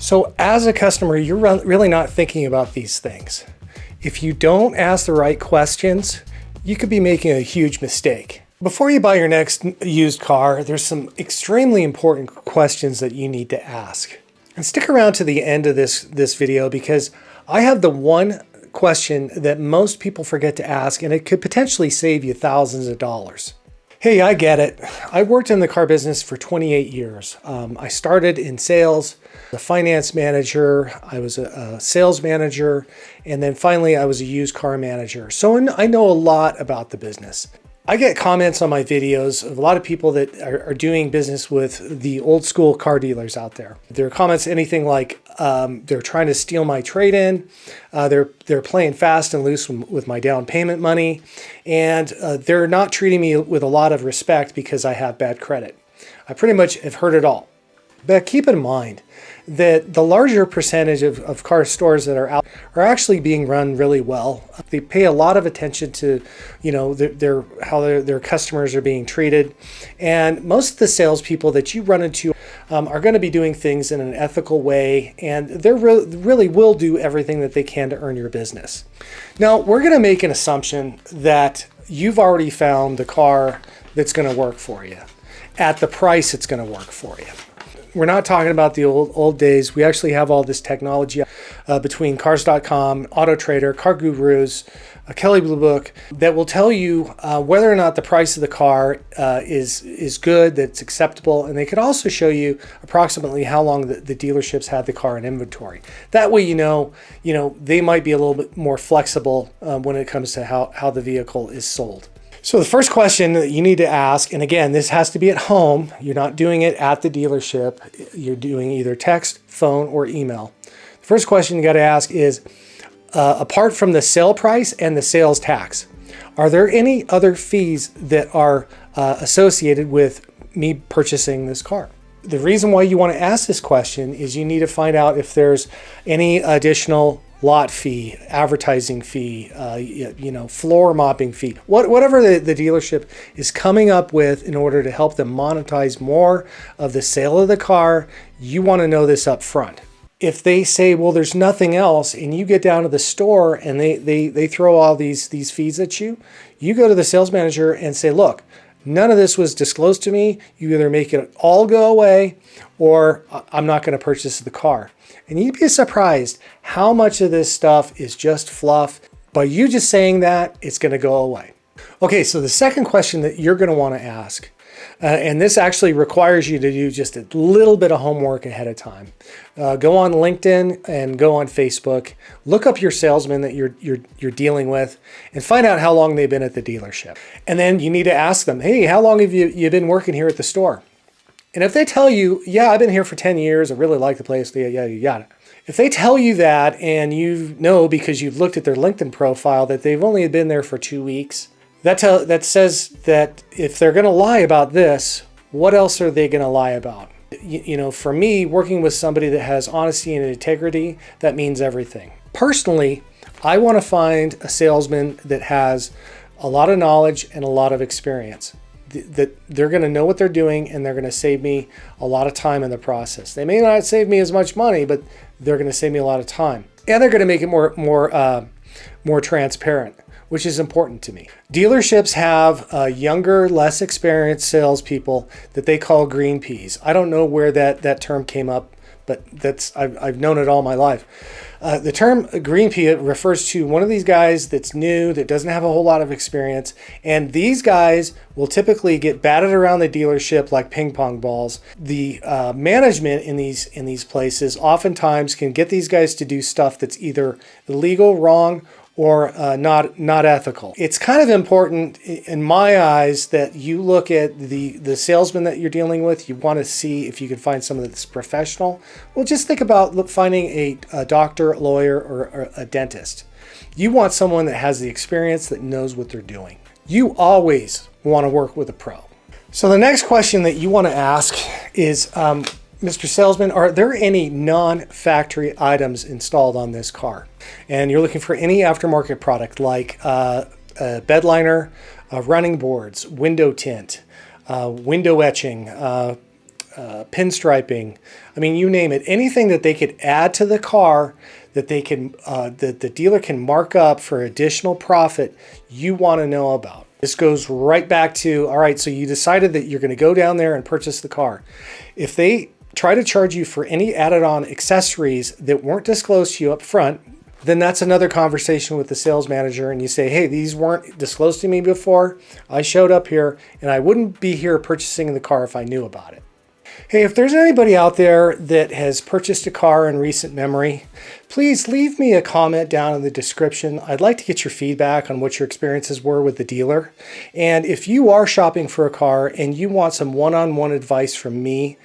So as a customer, you're really not thinking about these things. If you don't ask the right questions, you could be making a huge mistake. Before you buy your next used car, there's some extremely important questions that you need to ask. And stick around to the end of this video, because I have the one question that most people forget to ask, and it could potentially save you thousands of dollars. Hey, I get it. I worked in the car business for 28 years. I started in sales, a finance manager, I was a sales manager, and then finally I was a used car manager. So I know a lot about the business. I get comments on my videos of a lot of people that are doing business with the old school car dealers out there. There are comments anything like they're trying to steal my trade-in, they're playing fast and loose with my down payment money, and they're not treating me with a lot of respect because I have bad credit. I pretty much have heard it all. But keep in mind that the larger percentage of car stores that are out are actually being run really well. They pay a lot of attention to, how their customers are being treated. And most of the salespeople that you run into are going to be doing things in an ethical way, and they really will do everything that they can to earn your business. Now, we're going to make an assumption that you've already found the car that's going to work for you at the price it's going to work for you. We're not talking about the old days. We actually have all this technology between Cars.com, Auto Trader, Car Gurus, Kelley Blue Book that will tell you whether or not the price of the car is good, that's acceptable, and they could also show you approximately how long the dealerships had the car in inventory. That way, they might be a little bit more flexible when it comes to how the vehicle is sold. So the first question that you need to ask, and again, this has to be at home. You're not doing it at the dealership. You're doing either text, phone, or email. The first question you got to ask is, apart from the sale price and the sales tax, are there any other fees that are associated with me purchasing this car? The reason why you want to ask this question is you need to find out if there's any additional lot fee, advertising fee, floor mopping fee, whatever the dealership is coming up with in order to help them monetize more of the sale of the car. You want to know this up front. If they say, well, there's nothing else, and you get down to the store and they throw all these fees at you, you go to the sales manager and say, look, none of this was disclosed to me. You either make it all go away or I'm not going to purchase the car. And you'd be surprised how much of this stuff is just fluff. By you just saying that, it's going to go away. Okay, so the second question that you're going to want to ask, and this actually requires you to do just a little bit of homework ahead of time. Go on LinkedIn and go on Facebook. Look up your salesman that you're dealing with and find out how long they've been at the dealership. And then you need to ask them, hey, how long have you been working here at the store? And if they tell you, yeah, I've been here for 10 years, I really like the place, yada. If they tell you that, and you know because you've looked at their LinkedIn profile that they've only been there for 2 weeks, that says that if they're going to lie about this, what else are they going to lie about? For me, working with somebody that has honesty and integrity, that means everything. Personally, I want to find a salesman that has a lot of knowledge and a lot of experience. That they're going to know what they're doing, and they're going to save me a lot of time in the process. They may not save me as much money, but they're going to save me a lot of time, and they're going to make it more transparent, which is important to me. Dealerships have younger, less experienced salespeople that they call green peas. I don't know where that term came up, but I've known it all my life. The term green pea refers to one of these guys that's new, that doesn't have a whole lot of experience, and these guys will typically get batted around the dealership like ping pong balls. The management in these places oftentimes can get these guys to do stuff that's either illegal, wrong, or not ethical. It's kind of important in my eyes that you look at the salesman that you're dealing with. You want to see if you can find someone that's professional. Well, just think about finding a doctor, a lawyer, or a dentist. You want someone that has the experience, that knows what they're doing. You always want to work with a pro. So the next question that you want to ask is, Mr. Salesman, are there any non-factory items installed on this car? And you're looking for any aftermarket product like a bed liner, running boards, window tint, window etching, pinstriping. I mean, you name it. Anything that they could add to the car that they can, that the dealer can mark up for additional profit, you want to know about. This goes right back to, all right, so you decided that you're going to go down there and purchase the car. If they try to charge you for any added on accessories that weren't disclosed to you up front, then that's another conversation with the sales manager, and you say, hey, these weren't disclosed to me before. I showed up here and I wouldn't be here purchasing the car if I knew about it. Hey, if there's anybody out there that has purchased a car in recent memory, please leave me a comment down in the description. I'd like to get your feedback on what your experiences were with the dealer. And if you are shopping for a car and you want some one-on-one advice from me,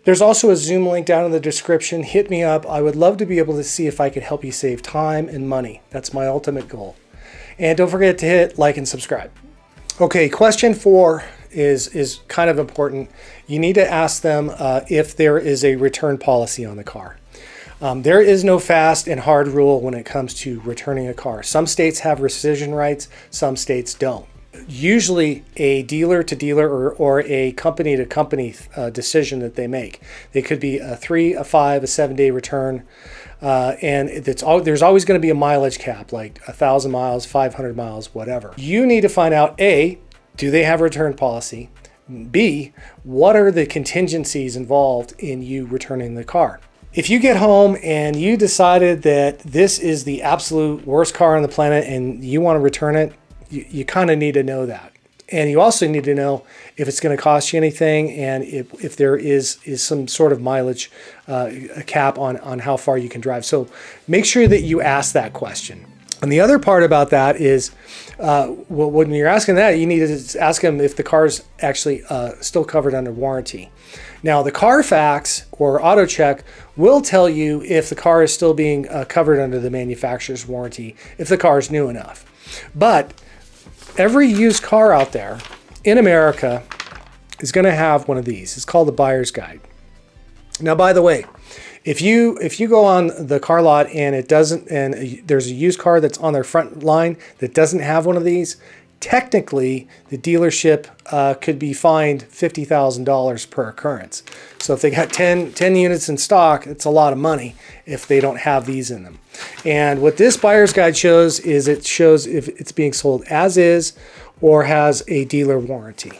there's also a Zoom link down in the description. Hit me up. I would love to be able to see if I could help you save time and money. That's my ultimate goal. And don't forget to hit like and subscribe. Okay, question 4 is kind of important. You need to ask them if there is a return policy on the car. There is no fast and hard rule when it comes to returning a car. Some states have rescission rights, some states don't. Usually a dealer to dealer or a company to company decision that they make. It could be a 3, a 5, a 7-day return. And there's always going to be a mileage cap, like 1,000 miles, 500 miles, whatever. You need to find out, A, do they have a return policy? B, what are the contingencies involved in you returning the car? If you get home and you decided that this is the absolute worst car on the planet and you want to return it, you kind of need to know that. And you also need to know if it's going to cost you anything and if there is some sort of mileage cap on how far you can drive. So make sure that you ask that question. And the other part about that is, when you're asking that, you need to ask them if the car's actually still covered under warranty. Now, the Carfax or AutoCheck will tell you if the car is still being covered under the manufacturer's warranty, if the car is new enough. But every used car out there in America is going to have one of these. It's called the buyer's guide. Now, by the way, if you go on the car lot and there's a used car that's on their front line that doesn't have one of these, technically the dealership could be fined $50,000 per occurrence. So if they got 10 units in stock, it's a lot of money if they don't have these in them. And what this buyer's guide shows is it shows if it's being sold as is or has a dealer warranty.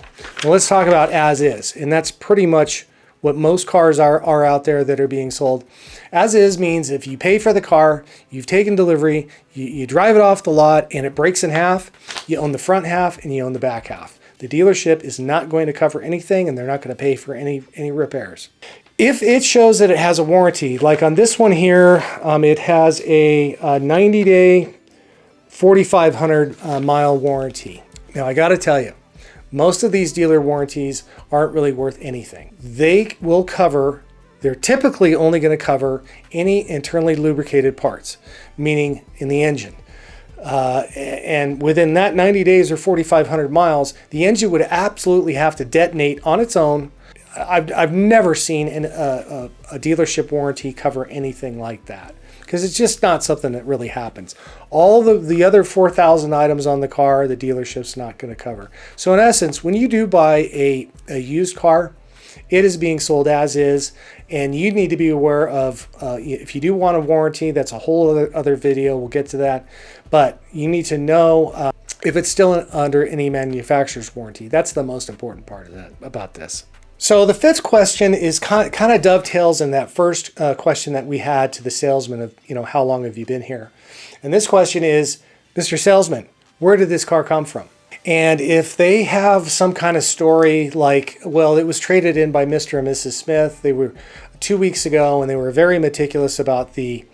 Well, let's talk about as is, and that's pretty much what most cars are out there that are being sold. As is means if you pay for the car, you've taken delivery, you drive it off the lot and it breaks in half, you own the front half and you own the back half. The dealership is not going to cover anything and they're not going to pay for any repairs. If it shows that it has a warranty, like on this one here, it has a 90-day, 4,500 mile warranty. Now I got to tell you, most of these dealer warranties aren't really worth anything. They will cover, they're typically only going to cover any internally lubricated parts, meaning in the engine. And within that 90 days or 4,500 miles, the engine would absolutely have to detonate on its own. I've never seen a dealership warranty cover anything like that, because it's just not something that really happens. All the other 4,000 items on the car, the dealership's not going to cover. So in essence, when you do buy a used car, it is being sold as is, and you need to be aware of, if you do want a warranty, that's a whole other video, we'll get to that, but you need to know if it's still under any manufacturer's warranty. That's the most important part of that about this. So the 5th question is kind of dovetails in that first question that we had to the salesman of, how long have you been here? And this question is, Mr. Salesman, where did this car come from? And if they have some kind of story like, well, it was traded in by Mr. and Mrs. Smith, they were 2 weeks ago and they were very meticulous about the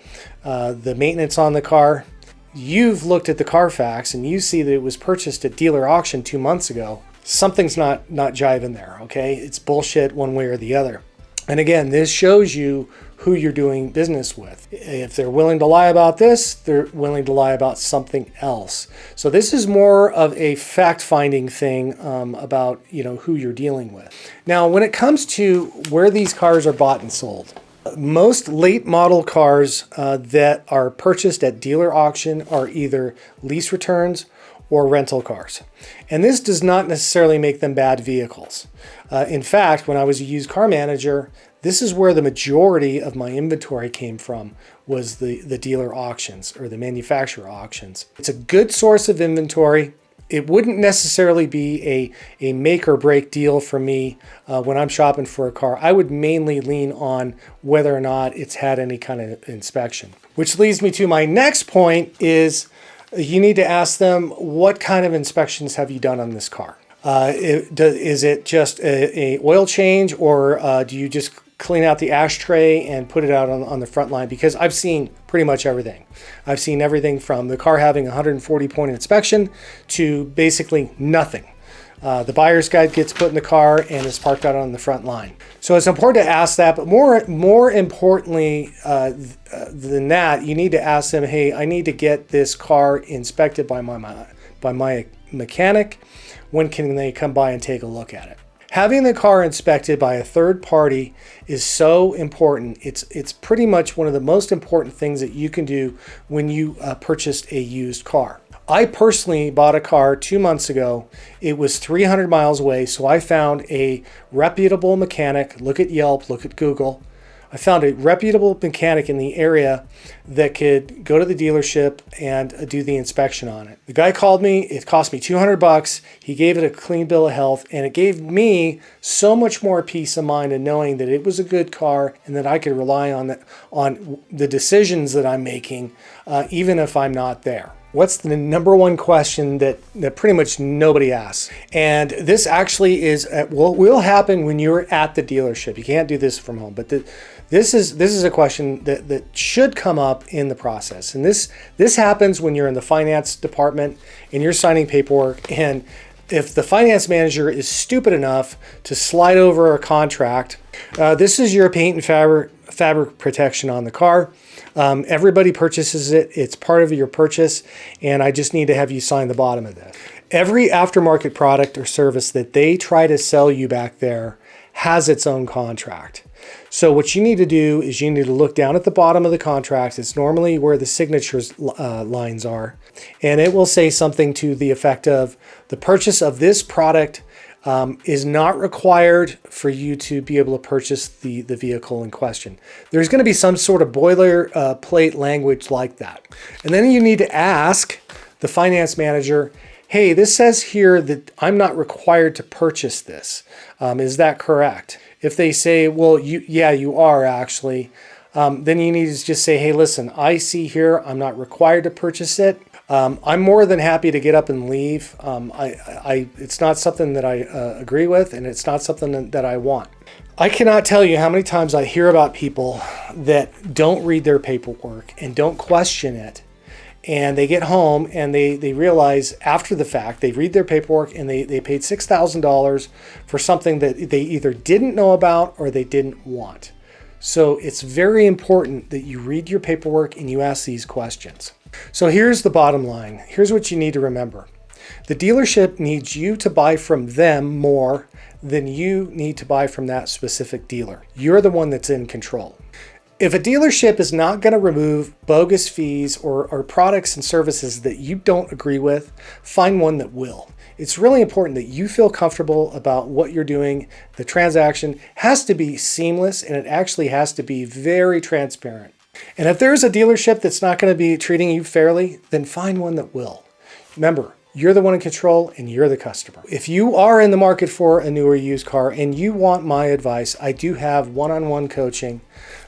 maintenance on the car, you've looked at the Carfax and you see that it was purchased at dealer auction 2 months ago. Something's not jiving there, okay? It's bullshit one way or the other. And again, this shows you who you're doing business with. If they're willing to lie about this, they're willing to lie about something else. So this is more of a fact-finding thing about who you're dealing with. Now, when it comes to where these cars are bought and sold, most late model cars that are purchased at dealer auction are either lease returns or rental cars. And this does not necessarily make them bad vehicles. In fact, when I was a used car manager, this is where the majority of my inventory came from, was the dealer auctions or the manufacturer auctions. It's a good source of inventory. It wouldn't necessarily be a make or break deal for me when I'm shopping for a car. I would mainly lean on whether or not it's had any kind of inspection. Which leads me to my next point is you need to ask them, what kind of inspections have you done on this car? Is it just a oil change, or do you just clean out the ashtray and put it out on the front line? Because I've seen pretty much everything. I've seen everything from the car having a 140-point inspection to basically nothing. The buyer's guide gets put in the car and is parked out on the front line. So it's important to ask that, but more importantly than that, you need to ask them, hey, I need to get this car inspected by my mechanic. When can they come by and take a look at it? Having the car inspected by a third party is so important. It's pretty much one of the most important things that you can do when you purchased a used car. I personally bought a car 2 months ago. It was 300 miles away, so I found a reputable mechanic. Look at Yelp, look at Google. I found a reputable mechanic in the area that could go to the dealership and do the inspection on it. The guy called me. It cost me $200. He gave it a clean bill of health, and it gave me so much more peace of mind in knowing that it was a good car and that I could rely on the decisions that I'm making, even if I'm not there. What's the number one question that pretty much nobody asks? And this actually is will happen when you're at the dealership. You can't do this from home, but this is a question that should come up in the process. And this happens when you're in the finance department and you're signing paperwork, and if the finance manager is stupid enough to slide over a contract, this is your paint and fabric protection on the car. Everybody purchases it. It's part of your purchase, and I just need to have you sign the bottom of this. Every aftermarket product or service that they try to sell you back there has its own contract. So what you need to do is you need to look down at the bottom of the contract. It's normally where the signatures lines are, and it will say something to the effect of, the purchase of this product is not required for you to be able to purchase the vehicle in question. There's going to be some sort of boilerplate language like that. And then you need to ask the finance manager, hey, this says here that I'm not required to purchase this. Is that correct? If they say, well, you are actually, then you need to just say, hey, listen, I see here I'm not required to purchase it. I'm more than happy to get up and leave. It's not something that I agree with, and it's not something that I want. I cannot tell you how many times I hear about people that don't read their paperwork and don't question it. And they get home and they realize after the fact, they read their paperwork and they paid $6,000 for something that they either didn't know about or they didn't want. So it's very important that you read your paperwork and you ask these questions. So here's the bottom line. Here's what you need to remember. The dealership needs you to buy from them more than you need to buy from that specific dealer. You're the one that's in control. If a dealership is not going to remove bogus fees or products and services that you don't agree with, find one that will. It's really important that you feel comfortable about what you're doing. The transaction has to be seamless, and it actually has to be very transparent. And if there's a dealership that's not going to be treating you fairly, then find one that will. Remember, you're the one in control and you're the customer. If you are in the market for a new or used car and you want my advice, I do have one-on-one coaching.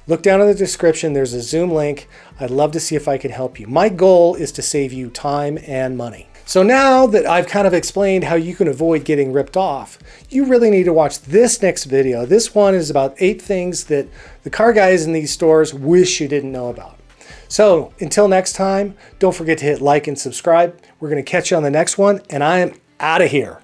Look down in the description. There's a Zoom link. I'd love to see if I can help you. My goal is to save you time and money. So now that I've kind of explained how you can avoid getting ripped off, you really need to watch this next video. This one is about 8 things that the car guys in these stores wish you didn't know about. So until next time, don't forget to hit like and subscribe. We're going to catch you on the next one, and I am out of here.